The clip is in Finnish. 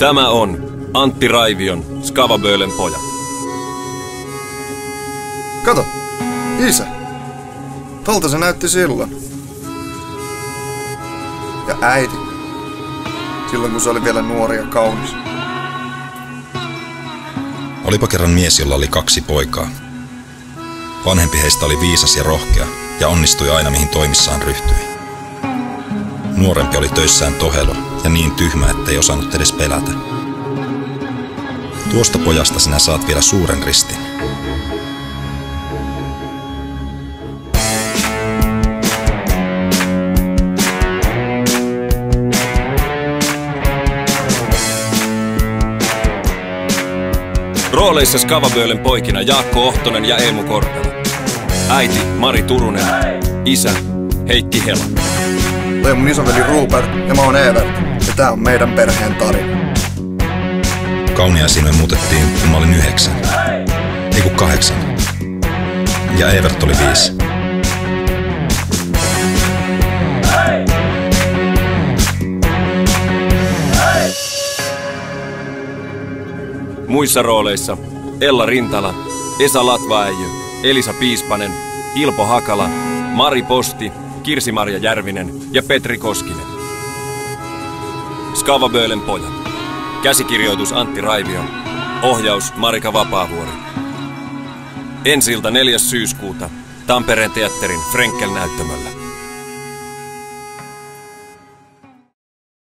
Tämä on Antti Raivion Skavabölen pojat. Kato, isä. Tolta se näytti silloin. Ja äiti. Silloin kun se oli vielä nuori ja kaunis. Olipa kerran mies, jolla oli 2 poikaa. Vanhempi heistä oli viisas ja rohkea ja onnistui aina mihin toimissaan ryhtyi. Nuorempi oli töissään tohelo ja niin tyhmä, ettei osannut edes pelätä. Tuosta pojasta sinä saat vielä suuren ristin. Rooleissa Skavabölen poikina Jaakko Ohtonen ja Eemu Korpela. Äiti Mari Turunen, isä Heikki Hela. Toi on mun isoveli Rupert ja mä oon Evert. Ja tää on meidän perheen tarina. Kauniaisiin me muutettiin, kun mä olin 9. Ei kun 8. Ja Evert oli 5. Muissa rooleissa Ella Rintala, Esa Latvaäijy, Elisa Piispanen, Ilpo Hakala, Mari Posti, Kirsi-Marja Järvinen ja Petri Koskinen. Skavabölen pojat. Käsikirjoitus Antti Raivio. Ohjaus Marika Vapaavuori. Ensi-ilta 4. syyskuuta Tampereen teatterin Frenkel-näyttämöllä.